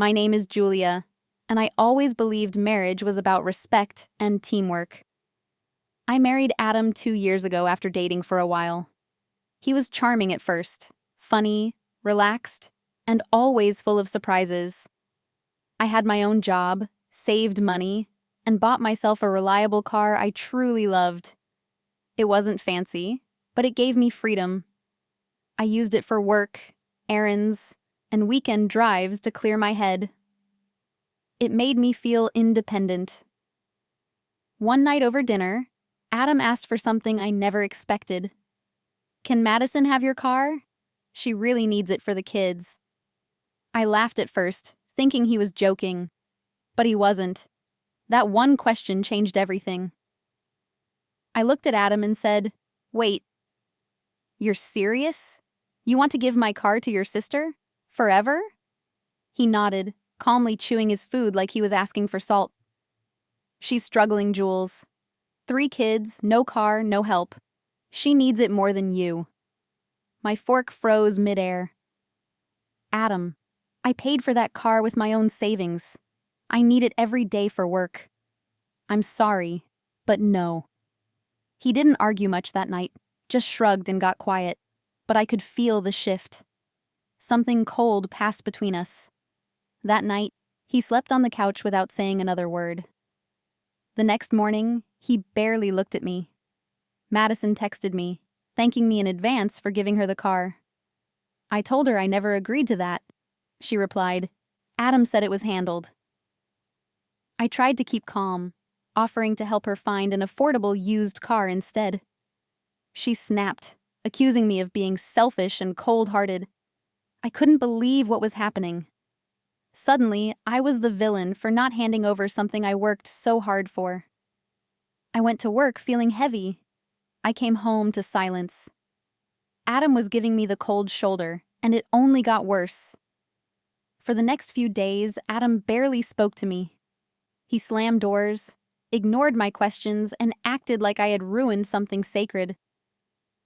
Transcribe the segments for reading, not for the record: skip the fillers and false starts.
My name is Julia, and I always believed marriage was about respect and teamwork. I married Adam 2 years ago after dating for a while. He was charming at first, funny, relaxed, and always full of surprises. I had my own job, saved money, and bought myself a reliable car I truly loved. It wasn't fancy, but it gave me freedom. I used it for work, errands, and weekend drives to clear my head. It made me feel independent. One night over dinner, Adam asked for something I never expected. "Can Madison have your car? She really needs it for the kids." I laughed at first, thinking he was joking. But he wasn't. That one question changed everything. I looked at Adam and said, "Wait, you're serious? You want to give my car to your sister? Forever?" He nodded, calmly chewing his food like he was asking for salt. "She's struggling, Jules. 3 kids, no car, no help. She needs it more than you." My fork froze midair. "Adam, I paid for that car with my own savings. I need it every day for work. I'm sorry, but no." He didn't argue much that night, just shrugged and got quiet, but I could feel the shift. Something cold passed between us. That night, he slept on the couch without saying another word. The next morning, he barely looked at me. Madison texted me, thanking me in advance for giving her the car. I told her I never agreed to that. She replied, "Adam said it was handled." I tried to keep calm, offering to help her find an affordable used car instead. She snapped, accusing me of being selfish and cold-hearted. I couldn't believe what was happening. Suddenly, I was the villain for not handing over something I worked so hard for. I went to work feeling heavy. I came home to silence. Adam was giving me the cold shoulder, and it only got worse. For the next few days, Adam barely spoke to me. He slammed doors, ignored my questions, and acted like I had ruined something sacred.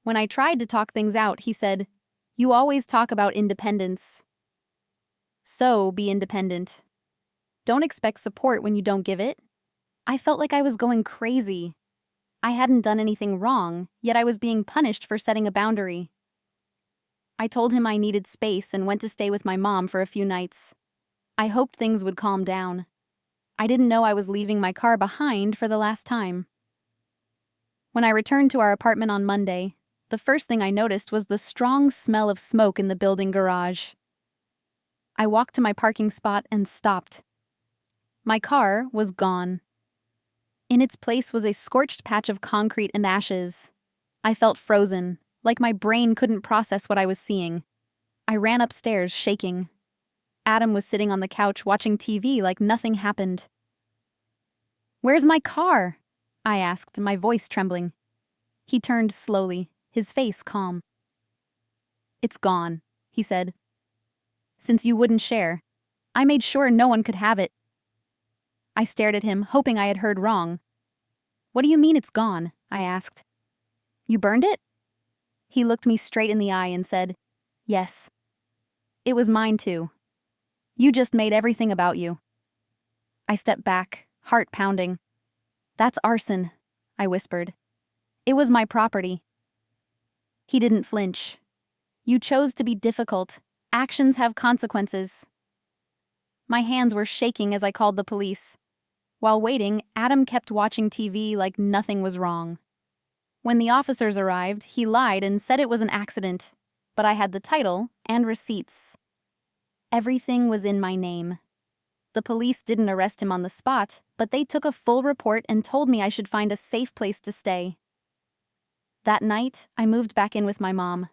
When I tried to talk things out, he said, "You always talk about independence. So be independent. Don't expect support when you don't give it." I felt like I was going crazy. I hadn't done anything wrong, yet I was being punished for setting a boundary. I told him I needed space and went to stay with my mom for a few nights. I hoped things would calm down. I didn't know I was leaving my car behind for the last time. When I returned to our apartment on Monday, the first thing I noticed was the strong smell of smoke in the building garage. I walked to my parking spot and stopped. My car was gone. In its place was a scorched patch of concrete and ashes. I felt frozen, like my brain couldn't process what I was seeing. I ran upstairs, shaking. Adam was sitting on the couch watching TV like nothing happened. "Where's my car?" I asked, my voice trembling. He turned slowly, his face calm. "It's gone," he said. "Since you wouldn't share, I made sure no one could have it." I stared at him, hoping I had heard wrong. "What do you mean it's gone?" I asked. "You burned it?" He looked me straight in the eye and said, "Yes. It was mine too. You just made everything about you." I stepped back, heart pounding. "That's arson," I whispered. "It was my property." He didn't flinch. "You chose to be difficult. Actions have consequences." My hands were shaking as I called the police. While waiting, Adam kept watching TV like nothing was wrong. When the officers arrived, he lied and said it was an accident, but I had the title and receipts. Everything was in my name. The police didn't arrest him on the spot, but they took a full report and told me I should find a safe place to stay. That night, I moved back in with my mom.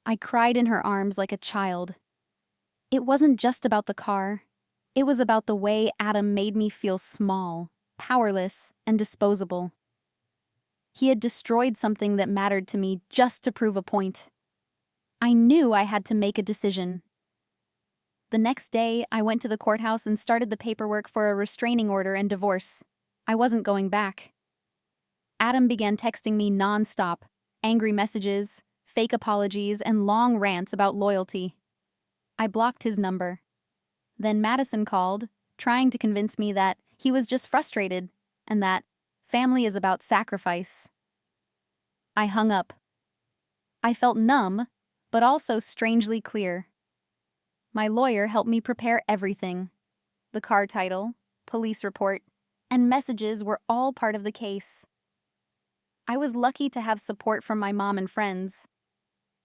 I cried in her arms like a child. It wasn't just about the car. It was about the way Adam made me feel small, powerless, and disposable. He had destroyed something that mattered to me just to prove a point. I knew I had to make a decision. The next day, I went to the courthouse and started the paperwork for a restraining order and divorce. I wasn't going back. Adam began texting me nonstop, angry messages, fake apologies, and long rants about loyalty. I blocked his number. Then Madison called, trying to convince me that he was just frustrated and that family is about sacrifice. I hung up. I felt numb, but also strangely clear. My lawyer helped me prepare everything. The car title, police report, and messages were all part of the case. I was lucky to have support from my mom and friends.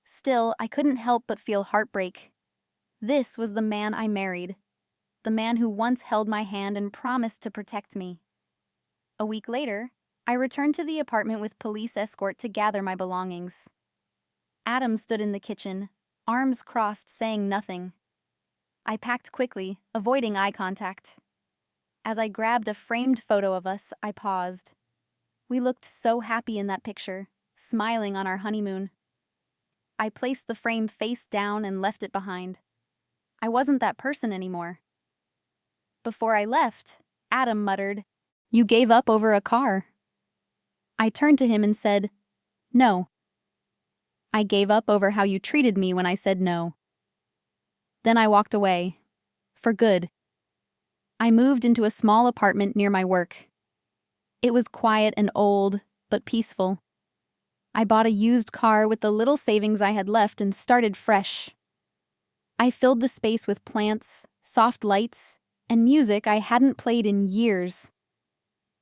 Still, I couldn't help but feel heartbreak. This was the man I married, the man who once held my hand and promised to protect me. A week later, I returned to the apartment with police escort to gather my belongings. Adam stood in the kitchen, arms crossed, saying nothing. I packed quickly, avoiding eye contact. As I grabbed a framed photo of us, I paused. We looked so happy in that picture, smiling on our honeymoon. I placed the frame face down and left it behind. I wasn't that person anymore. Before I left, Adam muttered, "You gave up over a car." I turned to him and said, "No. I gave up over how you treated me when I said no." Then I walked away. For good. I moved into a small apartment near my work. It was quiet and old, but peaceful. I bought a used car with the little savings I had left and started fresh. I filled the space with plants, soft lights, and music I hadn't played in years.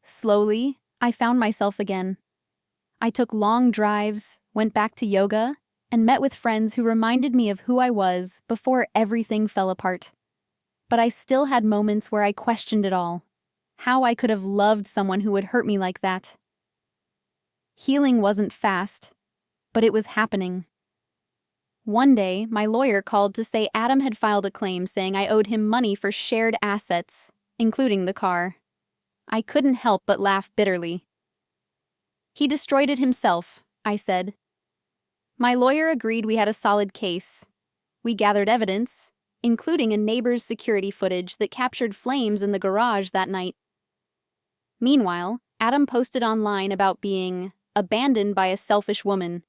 Slowly, I found myself again. I took long drives, went back to yoga, and met with friends who reminded me of who I was before everything fell apart. But I still had moments where I questioned it all. How I could have loved someone who would hurt me like that. Healing wasn't fast, but it was happening. One day, my lawyer called to say Adam had filed a claim saying I owed him money for shared assets, including the car. I couldn't help but laugh bitterly. "He destroyed it himself," I said. My lawyer agreed we had a solid case. We gathered evidence, including a neighbor's security footage that captured flames in the garage that night. Meanwhile, Adam posted online about being abandoned by a selfish woman.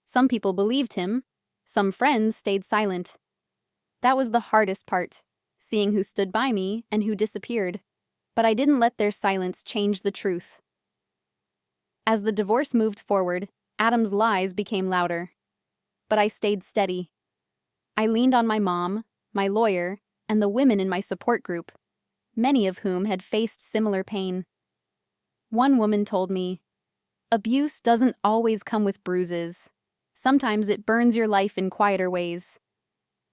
Some people believed him, some friends stayed silent. That was the hardest part, seeing who stood by me and who disappeared. But I didn't let their silence change the truth. As the divorce moved forward, Adam's lies became louder. But I stayed steady. I leaned on my mom, my lawyer, and the women in my support group, many of whom had faced similar pain. One woman told me, "Abuse doesn't always come with bruises. Sometimes it burns your life in quieter ways."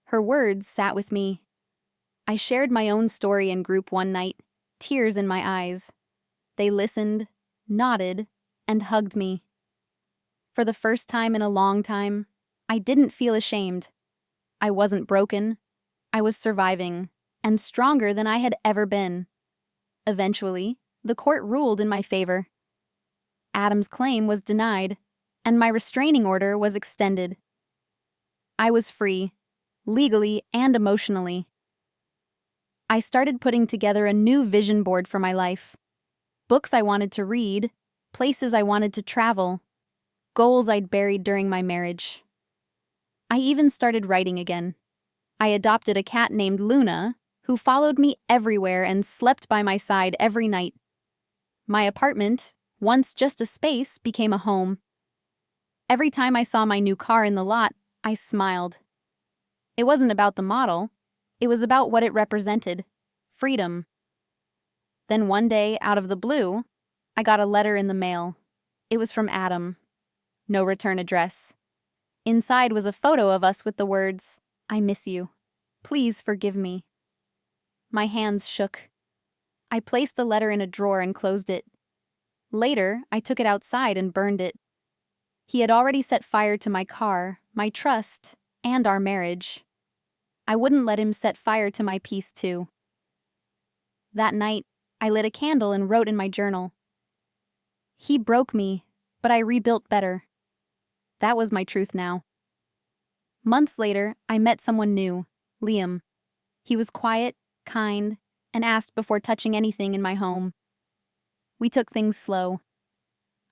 Her words sat with me. I shared my own story in group one night, tears in my eyes. They listened, nodded, and hugged me. For the first time in a long time, I didn't feel ashamed. I wasn't broken. I was surviving, and stronger than I had ever been. Eventually, the court ruled in my favor. Adam's claim was denied, and my restraining order was extended. I was free, legally and emotionally. I started putting together a new vision board for my life. Books I wanted to read, places I wanted to travel, goals I'd buried during my marriage. I even started writing again. I adopted a cat named Luna, who followed me everywhere and slept by my side every night. My apartment, once just a space, became a home. Every time I saw my new car in the lot, I smiled. It wasn't about the model. It was about what it represented: freedom. Then one day, out of the blue, I got a letter in the mail. It was from Adam. No return address. Inside was a photo of us with the words, "I miss you. Please forgive me." My hands shook. I placed the letter in a drawer and closed it. Later, I took it outside and burned it. He had already set fire to my car, my trust, and our marriage. I wouldn't let him set fire to my peace too. That night, I lit a candle and wrote in my journal, "He broke me, but I rebuilt better." That was my truth now. Months later, I met someone new, Liam. He was quiet, kind, and asked before touching anything in my home. We took things slow.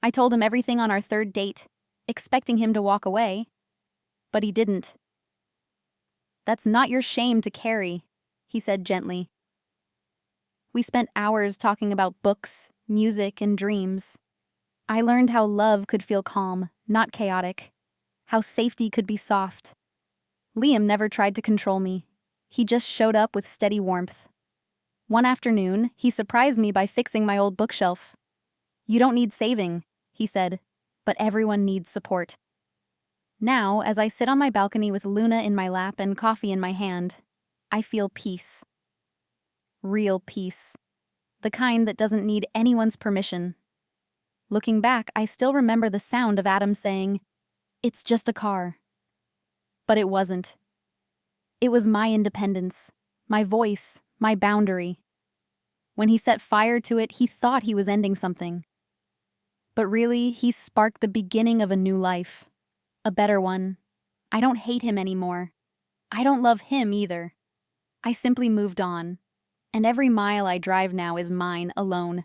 I told him everything on our third date, expecting him to walk away. But he didn't. "That's not your shame to carry," he said gently. We spent hours talking about books, music, and dreams. I learned how love could feel calm, not chaotic. How safety could be soft. Liam never tried to control me. He just showed up with steady warmth. One afternoon, he surprised me by fixing my old bookshelf. "You don't need saving," he said, "but everyone needs support." Now, as I sit on my balcony with Luna in my lap and coffee in my hand, I feel peace. Real peace. The kind that doesn't need anyone's permission. Looking back, I still remember the sound of Adam saying, "It's just a car." But it wasn't. It was my independence, my voice, my boundary. When he set fire to it, he thought he was ending something. But really, he sparked the beginning of a new life. A better one. I don't hate him anymore. I don't love him either. I simply moved on. And every mile I drive now is mine alone.